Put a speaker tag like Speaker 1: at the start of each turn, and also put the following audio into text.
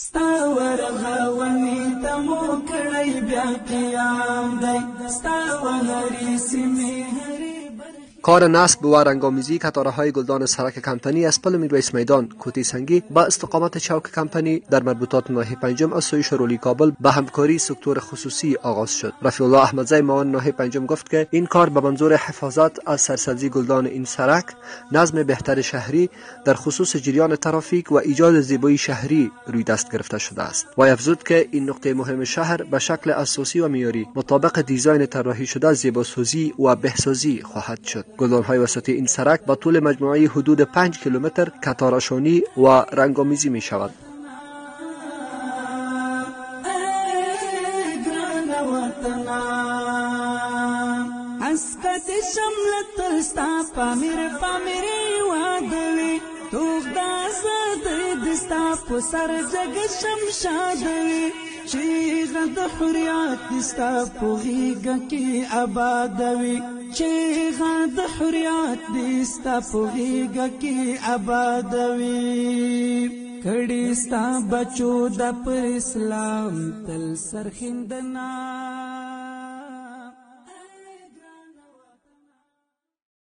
Speaker 1: ستا ورغونی تمو کړی بیا قیام دی ستا وهری سیمې
Speaker 2: کار نصب و رنگامیزی قطارهای گلدان سرک کمپنی از پل میرویس میدان کوتی سنگی با استقامت چوک کمپنی در مربوطات ناحیه پنجم از سوی شرولی کابل به همکاری سکتور خصوصی آغاز شد. رفیع الله احمدزی معاون ناحیه پنجم گفت که این کار به منظور حفاظت از سرسبزی گلدان این سرک، نظم بهتر شهری در خصوص جریان ترافیک و ایجاد زیبایی شهری روی دست گرفته شده است. و افزود که این نقطه مهم شهر به شکل اساسی و معیاری مطابق دیزاین طراحی شده زیباسازی و بهسازی خواهد شد. گلدان‌های وسطی این سرک با طول مجموعی حدود 5 کیلومتر قطارنشانی و رنگامیزی می شود.
Speaker 1: اسکت شملت ستا پامیر وادوی توغ دازد دستا پسر جگ شمشادوی چیغ د حریات دستا پوغیگا کی آبادوی چیغ د حریات دستا پوغیگا کی آبادوی کڑی ستا بچو د پر اسلام تل سرخندنا